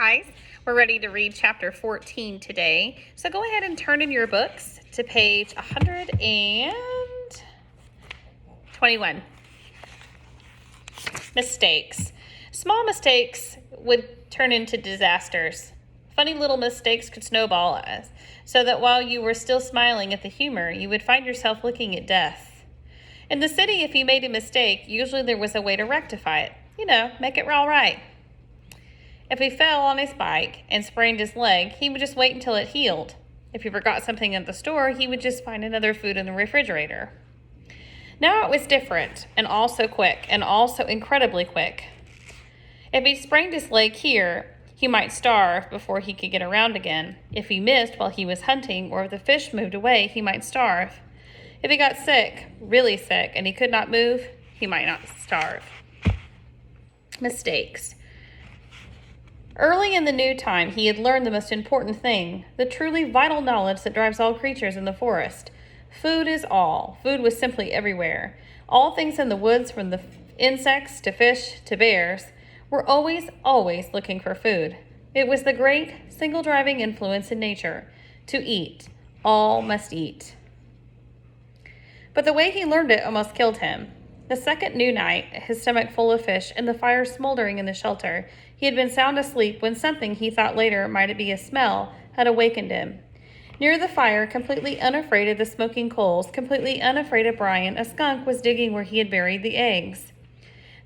guys. We're ready to read chapter 14 today. So go ahead and turn in your books to page 121. Mistakes. Small mistakes would turn into disasters. Funny little mistakes could snowball us, so that while you were still smiling at the humor, you would find yourself looking at death. In the city, if you made a mistake, usually there was a way to rectify it. Make it all right. If he fell on his bike and sprained his leg, he would just wait until it healed. If he forgot something at the store, he would just find another food in the refrigerator. Now it was different, and also quick, and also incredibly quick. If he sprained his leg here, he might starve before he could get around again. If he missed while he was hunting, or if the fish moved away, he might starve. If he got sick, really sick, and he could not move, he might not starve. Mistakes. Early in the new time, he had learned the most important thing, the truly vital knowledge that drives all creatures in the forest. Food is all. Food was simply everywhere. All things in the woods, from the insects to fish to bears, were always looking for food. It was the great single driving influence in nature. To eat. All must eat. But the way he learned it almost killed him. The second new night, his stomach full of fish and the fire smoldering in the shelter, he had been sound asleep when something he thought later might be a smell had awakened him. Near the fire, completely unafraid of the smoking coals, completely unafraid of Brian, a skunk was digging where he had buried the eggs.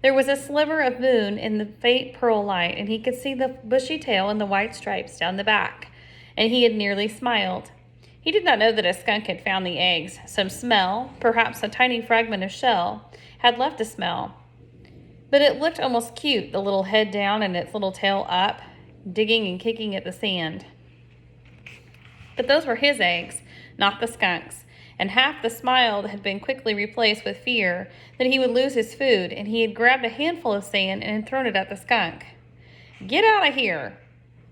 There was a sliver of moon in the faint pearl light, and he could see the bushy tail and the white stripes down the back, and he had nearly smiled. He did not know that a skunk had found the eggs. Some smell, perhaps a tiny fragment of shell, had left a smell. But it looked almost cute, the little head down and its little tail up, digging and kicking at the sand. But those were his eggs, not the skunk's, and half the smile had been quickly replaced with fear that he would lose his food, and he had grabbed a handful of sand and had thrown it at the skunk. "Get out of here!"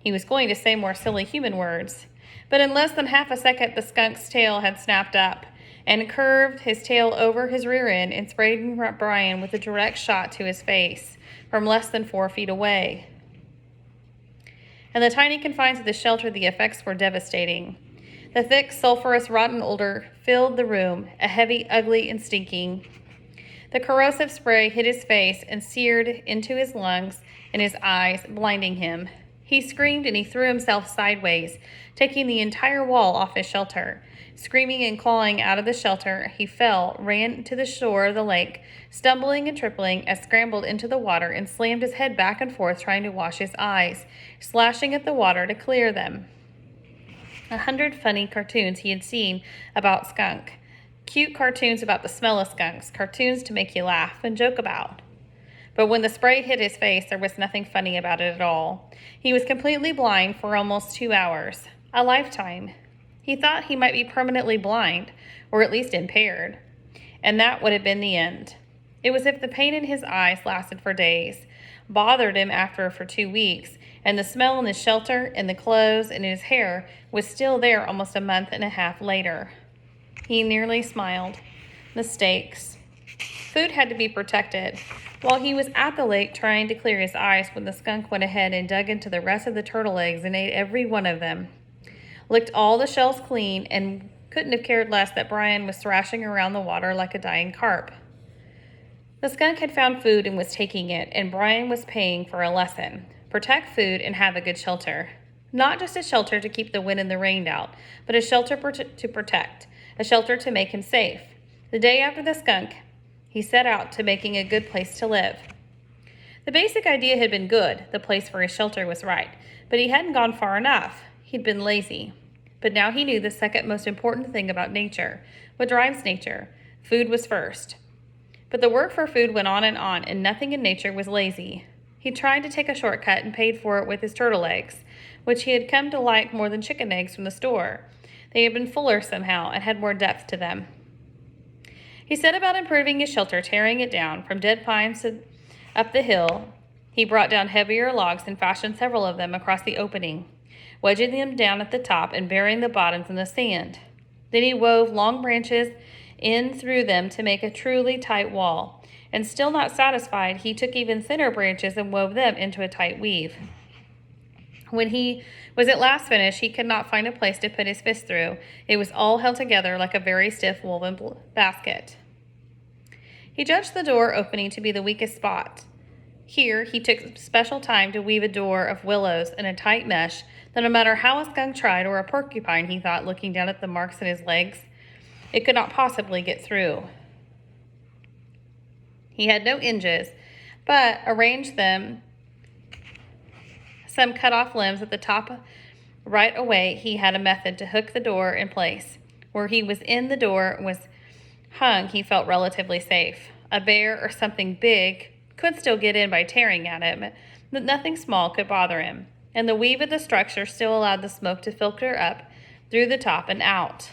He was going to say more silly human words, but in less than half a second the skunk's tail had snapped up and curved his tail over his rear end and sprayed Brian with a direct shot to his face from less than 4 feet away. In the tiny confines of the shelter, the effects were devastating. The thick, sulfurous, rotten odor filled the room, a heavy, ugly, and stinking. The corrosive spray hit his face and seared into his lungs and his eyes, blinding him. He screamed and he threw himself sideways, taking the entire wall off his shelter. Screaming and clawing out of the shelter, he fell, ran to the shore of the lake, stumbling and tripling as scrambled into the water and slammed his head back and forth trying to wash his eyes, slashing at the water to clear them. 100 funny cartoons he had seen about skunk. Cute cartoons about the smell of skunks, cartoons to make you laugh and joke about. But when the spray hit his face, there was nothing funny about it at all. He was completely blind for almost 2 hours, a lifetime. He thought he might be permanently blind, or at least impaired, and that would have been the end. It was as if the pain in his eyes lasted for days, bothered him for 2 weeks, and the smell in his shelter, in the clothes, and in his hair was still there almost a month and a half later. He nearly smiled. Mistakes. Food had to be protected. While he was at the lake trying to clear his eyes when the skunk went ahead and dug into the rest of the turtle eggs and ate every one of them, licked all the shells clean, and couldn't have cared less that Brian was thrashing around the water like a dying carp. The skunk had found food and was taking it, and Brian was paying for a lesson. Protect food and have a good shelter. Not just a shelter to keep the wind and the rain out, but a shelter to protect, a shelter to make him safe. The day after the skunk, he set out to making a good place to live. The basic idea had been good, the place for his shelter was right, but he hadn't gone far enough. He'd been lazy. But now he knew the second most important thing about nature, what drives nature. Food was first. But the work for food went on, and nothing in nature was lazy. He tried to take a shortcut and paid for it with his turtle eggs, which he had come to like more than chicken eggs from the store. They had been fuller somehow and had more depth to them. He set about improving his shelter, tearing it down from dead pines up the hill. He brought down heavier logs and fashioned several of them across the opening, wedging them down at the top and burying the bottoms in the sand. Then he wove long branches in through them to make a truly tight wall. And still not satisfied, he took even thinner branches and wove them into a tight weave. When he was at last finished, he could not find a place to put his fist through. It was all held together like a very stiff woven basket. He judged the door opening to be the weakest spot. Here, he took special time to weave a door of willows in a tight mesh that no matter how a skunk tried, or a porcupine, he thought, looking down at the marks in his legs, it could not possibly get through. He had no hinges, but arranged them some cut off limbs at the top. Right away, he had a method to hook the door in place. Where he was in, the door was hung, he felt relatively safe. A bear or something big could still get in by tearing at him, but nothing small could bother him. And the weave of the structure still allowed the smoke to filter up through the top and out.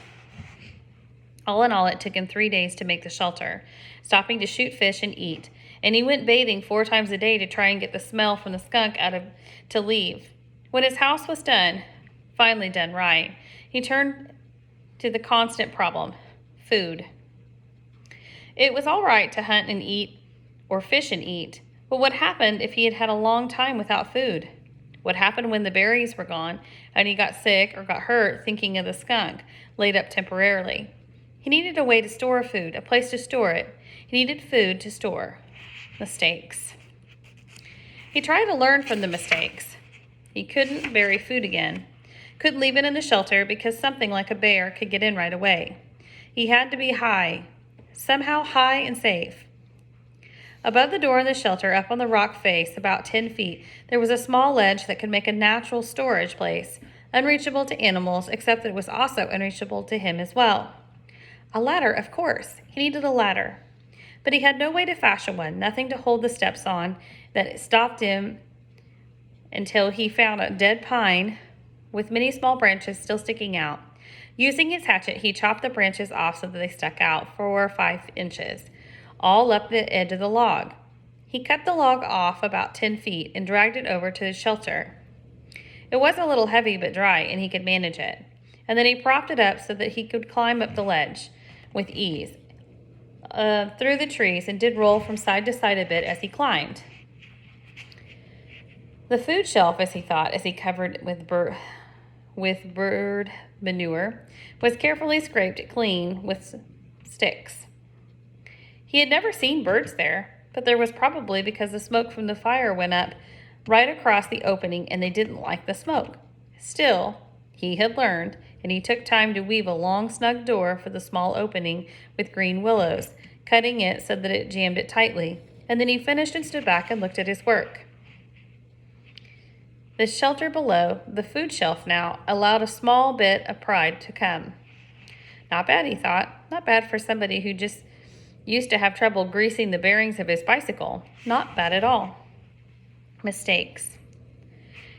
All in all, it took him 3 days to make the shelter, stopping to shoot fish and eat. And he went bathing 4 times a day to try and get the smell from the skunk to leave. When his house was done, finally done right, he turned to the constant problem: food. It was all right to hunt and eat, or fish and eat, but what happened if he had had a long time without food? What happened when the berries were gone and he got sick or got hurt thinking of the skunk, laid up temporarily? He needed a way to store food, a place to store it. He needed food to store. Mistakes. He tried to learn from the mistakes. He couldn't bury food again. Couldn't leave it in the shelter because something like a bear could get in right away. He had to be high, somehow high and safe. Above the door in the shelter, up on the rock face, about 10 feet, there was a small ledge that could make a natural storage place, unreachable to animals, except that it was also unreachable to him as well. A ladder, of course. He needed a ladder. But he had no way to fashion one, nothing to hold the steps on that stopped him until he found a dead pine with many small branches still sticking out. Using his hatchet, he chopped the branches off so that they stuck out 4 or 5 inches, all up the edge of the log. He cut the log off about 10 feet and dragged it over to his shelter. It was a little heavy but dry, and he could manage it. And then he propped it up so that he could climb up the ledge with ease through the trees, and did roll from side to side a bit as he climbed. The food shelf, as he thought, as he covered with bird manure, was carefully scraped clean with sticks. He had never seen birds there, but there was probably because the smoke from the fire went up right across the opening and they didn't like the smoke. Still, he had learned, and he took time to weave a long, snug door for the small opening with green willows, cutting it so that it jammed it tightly. And then he finished and stood back and looked at his work. The shelter below, the food shelf now, allowed a small bit of pride to come. Not bad, he thought. Not bad for somebody who just used to have trouble greasing the bearings of his bicycle. Not bad at all. Mistakes.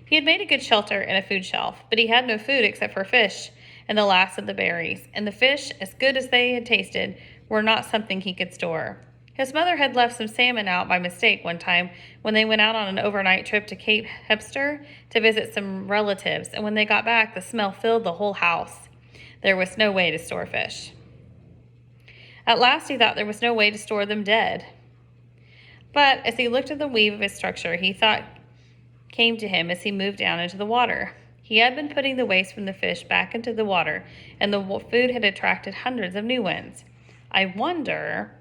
He had made a good shelter and a food shelf, but he had no food except for fish and the last of the berries. And the fish, as good as they had tasted, were not something he could store. His mother had left some salmon out by mistake one time when they went out on an overnight trip to Cape Hepster to visit some relatives, and when they got back, the smell filled the whole house. There was no way to store fish. At last he thought there was no way to store them dead. But as he looked at the weave of his structure, he thought came to him as he moved down into the water. He had been putting the waste from the fish back into the water, and the food had attracted hundreds of new ones. I wonder...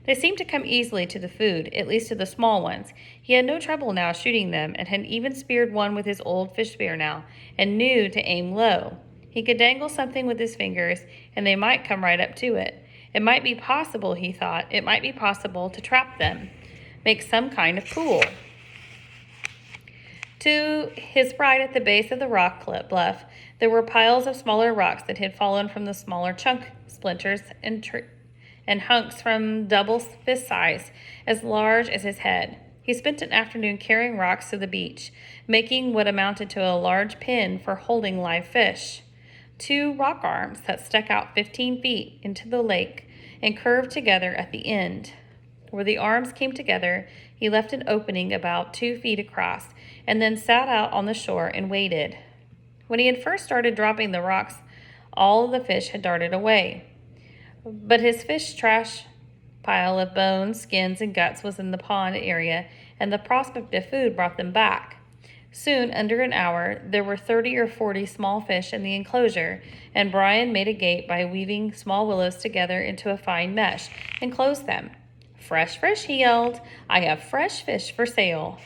They seemed to come easily to the food, at least to the small ones. He had no trouble now shooting them, and had even speared one with his old fish spear now, and knew to aim low. He could dangle something with his fingers, and they might come right up to it. It might be possible, he thought, it might be possible to trap them, make some kind of pool. To his right, at the base of the rock bluff, there were piles of smaller rocks that had fallen from the smaller chunk splinters and hunks from double fist size, as large as his head. He spent an afternoon carrying rocks to the beach, making what amounted to a large pin for holding live fish. 2 rock arms that stuck out 15 feet into the lake and curved together at the end. Where the arms came together, he left an opening about 2 feet across, and then sat out on the shore and waited. When he had first started dropping the rocks, all of the fish had darted away. But his fish trash pile of bones, skins, and guts was in the pond area, and the prospect of food brought them back. Soon, under an hour, there were 30 or 40 small fish in the enclosure, and Brian made a gate by weaving small willows together into a fine mesh and closed them. "Fresh fish," he yelled. "I have fresh fish for sale."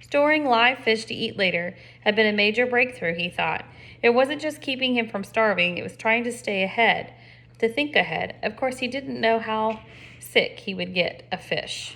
Storing live fish to eat later had been a major breakthrough, he thought. It wasn't just keeping him from starving, it was trying to stay ahead, to think ahead. Of course, he didn't know how sick he would get of fish.